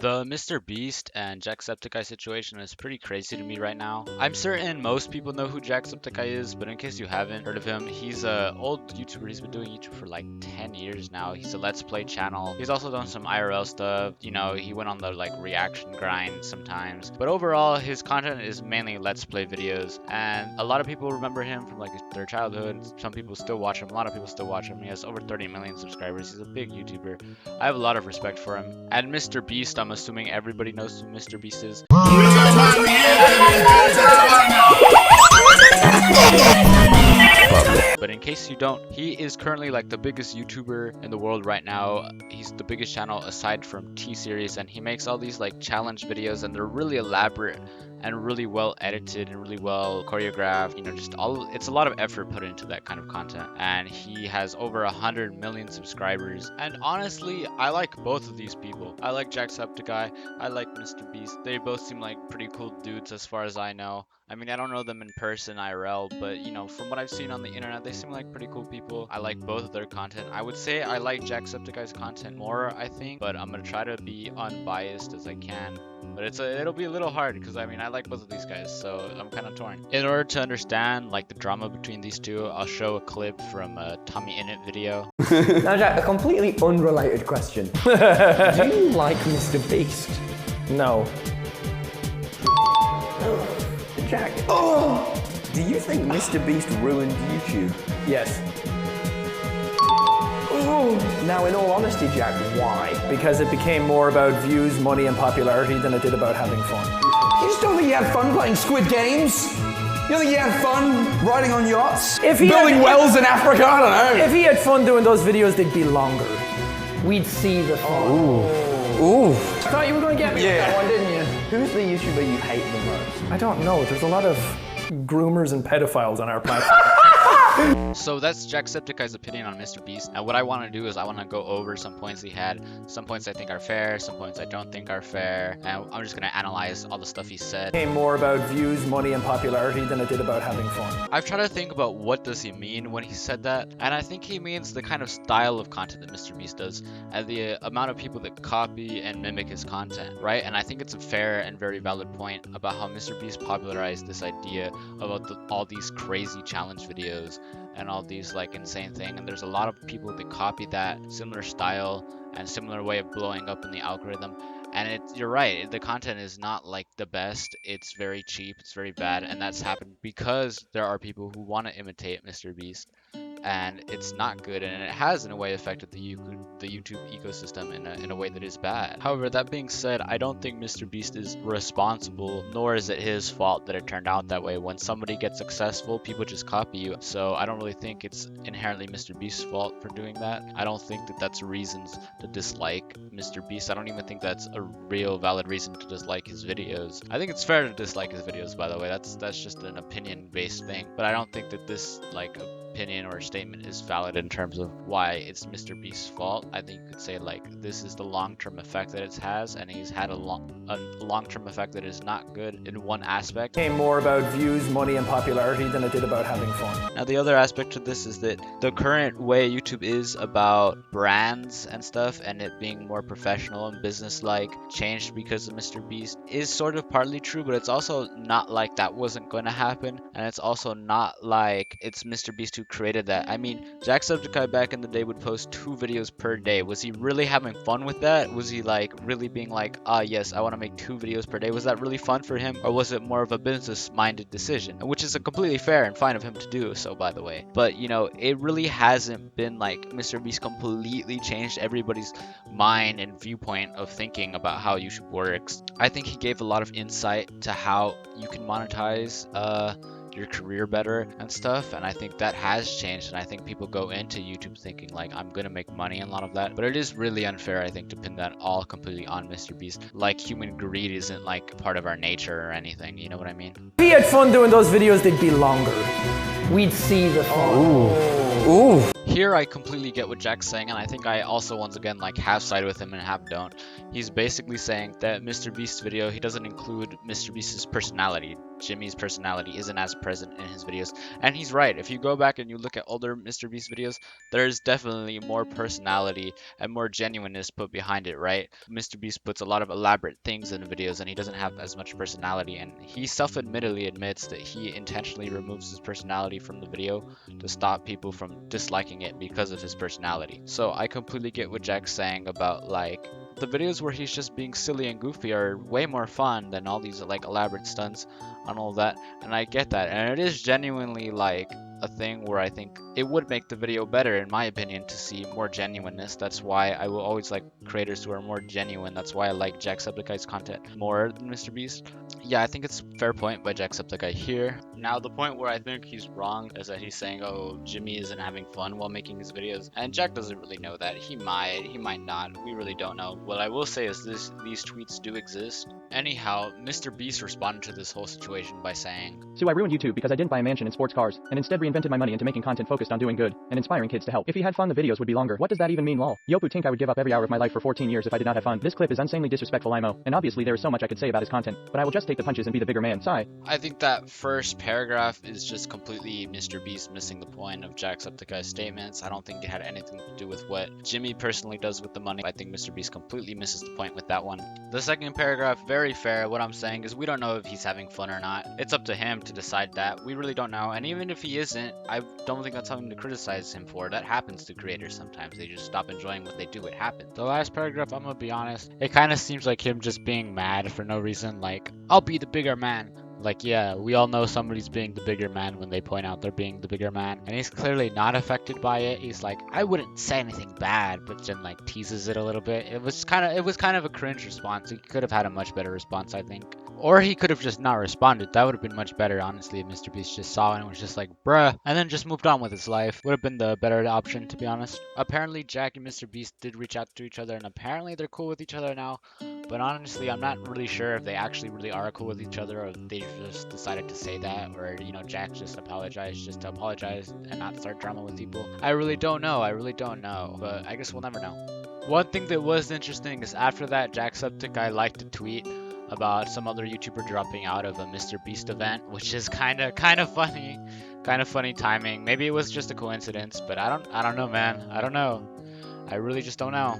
The MrBeast and Jacksepticeye situation is pretty crazy to me right now. I'm certain most people know who Jacksepticeye is, but in case you haven't heard of him, he's an old YouTuber. He's been doing YouTube for like 10 years now. He's a Let's Play channel. He's also done some IRL stuff. You know, he went on the like reaction grind sometimes. But overall, his content is mainly Let's Play videos. And a lot of people remember him from like their childhood. Some people still watch him. A lot of people still watch him. He has over 30 million subscribers. He's a big YouTuber. I have a lot of respect for him. And MrBeast, I'm assuming everybody knows who MrBeast is. But in case you don't, he is currently like the biggest YouTuber in the world right now. He's the biggest channel aside from T-Series, and he makes all these like challenge videos, and they're really elaborate and really well edited and really well choreographed. You know, just it's a lot of effort put into that kind of content. And he has over 100 million subscribers. And honestly, I like both of these people. I like Jacksepticeye. I like MrBeast. They both seem like pretty cool dudes as far as I know. I mean, I don't know them in person IRL, but you know, from what I've seen on the internet, they seem like pretty cool people. I like both of their content. I would say I like Jacksepticeye's content more, I think, but I'm gonna try to be unbiased as I can. But it'll be a little hard because I mean, I like both of these guys, so I'm kind of torn. In order to understand like the drama between these two, I'll show a clip from a Tommy Innit video. Now, Jack, a completely unrelated question. Do you like MrBeast? No. Jack, do you think MrBeast ruined YouTube? Yes. Now, in all honesty, Jack, why? Because it became more about views, money, and popularity than it did about having fun. You just don't think you had fun playing Squid Games? You don't think you had fun riding on yachts? Building wells in Africa? I don't know. If he had fun doing those videos, they'd be longer. We'd see the fun. Ooh. I thought you were going to get me with that one, didn't you? Who's the YouTuber you hate the most? I don't know. There's a lot of groomers and pedophiles on our platform. So that's Jacksepticeye's opinion on MrBeast. And what I want to do is I want to go over some points he had. Some points I think are fair, some points I don't think are fair. And I'm just going to analyze all the stuff he said. It became more about views, money, and popularity than it did about having fun. I've tried to think about what does he mean when he said that. And I think he means the kind of style of content that MrBeast does and the amount of people that copy and mimic his content, right? And I think it's a fair and very valid point about how MrBeast popularized this idea about all these crazy challenge videos and all these like insane thing, and there's a lot of people that copy that similar style and similar way of blowing up in the algorithm. And you're right, the content is not like the best. It's very cheap, it's very bad, and that's happened because there are people who want to imitate MrBeast, and it's not good, and it has in a way affected the YouTube ecosystem in a way that is bad. However, that being said, I don't think MrBeast is responsible, nor is it his fault that it turned out that way. When somebody gets successful, people just copy you. So I don't really think it's inherently MrBeast's fault for doing that. I don't think that that's reasons to dislike MrBeast. I don't even think that's a real valid reason to dislike his videos. I think it's fair to dislike his videos, by the way. That's just an opinion-based thing. But I don't think that this like opinion or statement is valid in terms of why it's MrBeast's fault. I think you could say like this is the long-term effect that it has, and he's had a long-term effect that is not good in one aspect. It became more about views, money, and popularity than it did about having fun. Now the other aspect to this is that the current way YouTube is about brands and stuff and it being more professional and business-like changed because of MrBeast is sort of partly true, but it's also not like that wasn't going to happen, and it's also not like it's MrBeast who created that. I mean, Jacksepticeye back in the day would post 2 videos per day. Was he really having fun with that? Was he like really being like, yes, I want to make 2 videos per day? Was that really fun for him, or was it more of a business-minded decision? Which is a completely fair and fine of him to do so, by the way. But you know, it really hasn't been like MrBeast completely changed everybody's mind and viewpoint of thinking about how YouTube works. I think he gave a lot of insight to how you can monetize your career better and stuff, and I think that has changed, and I think people go into YouTube thinking like I'm gonna make money and a lot of that, but it is really unfair, I think, to pin that all completely on MrBeast. Like, human greed isn't like part of our nature or anything, you know what I mean? If he had fun doing those videos, they'd be longer. We'd see the fun. Ooh. Here I completely get what Jack's saying, and I think I also once again like half side with him and half don't. He's basically saying that MrBeast's video, he doesn't include MrBeast's personality. Jimmy's personality isn't as present in his videos, and he's right. If you go back and you look at older MrBeast videos, there's definitely more personality and more genuineness put behind it, right? MrBeast puts a lot of elaborate things in videos, and he doesn't have as much personality, and he self-admittedly admits that he intentionally removes his personality from the video to stop people from disliking it because of his personality. So I completely get what Jack's saying about like the videos where he's just being silly and goofy are way more fun than all these like elaborate stunts and all that, and I get that, and it is genuinely like a thing where I think it would make the video better, in my opinion, to see more genuineness. That's why I will always like creators who are more genuine. That's why I like Jacksepticeye's content more than MrBeast. Yeah, I think it's a fair point by Jacksepticeye here. Now, the point where I think he's wrong is that he's saying, oh, Jimmy isn't having fun while making his videos, and Jack doesn't really know that. He might not. We really don't know. What I will say is these tweets do exist. Anyhow, MrBeast responded to this whole situation by saying, "So I ruined YouTube because I didn't buy a mansion and sports cars, and instead reinvented my money into making content focused on doing good and inspiring kids to help. If he had fun, the videos would be longer. What does that even mean, lol? Yopu think I would give up every hour of my life for 14 years if I did not have fun. This clip is insanely disrespectful, IMO, and obviously there is so much I could say about his content, but I will just take the punches and be the bigger man, sigh." I think that first paragraph is just completely MrBeast missing the point of Jacksepticeye's statements. I don't think it had anything to do with what Jimmy personally does with the money. I think MrBeast completely misses the point with that one. The second paragraph, very fair. What I'm saying is we don't know if he's having fun or not. It's up to him to decide that. We really don't know. And even if he isn't, I don't think that's something to criticize him for. That happens to creators sometimes. They just stop enjoying what they do. It happens. The last paragraph, I'm gonna be honest, it kind of seems like him just being mad for no reason. Like, I'll be the bigger man. Like, yeah, we all know somebody's being the bigger man when they point out they're being the bigger man. And he's clearly not affected by it. He's like, I wouldn't say anything bad, but then like teases it a little bit. It was kind of a cringe response. He could have had a much better response, I think. Or he could have just not responded. That would have been much better, honestly, if MrBeast just saw it and was just like, bruh, and then just moved on with his life. Would have been the better option, to be honest. Apparently, Jack and MrBeast did reach out to each other, and apparently they're cool with each other now. But honestly, I'm not really sure if they actually really are cool with each other, or if they just decided to say that, or, you know, Jack just apologized just to apologize and not start drama with people. I really don't know. But I guess we'll never know. One thing that was interesting is after that, Jacksepticeye liked a tweet about some other YouTuber dropping out of a MrBeast event, which is kind of funny. Kind of funny timing. Maybe it was just a coincidence, but I don't know, man. I don't know. I really just don't know.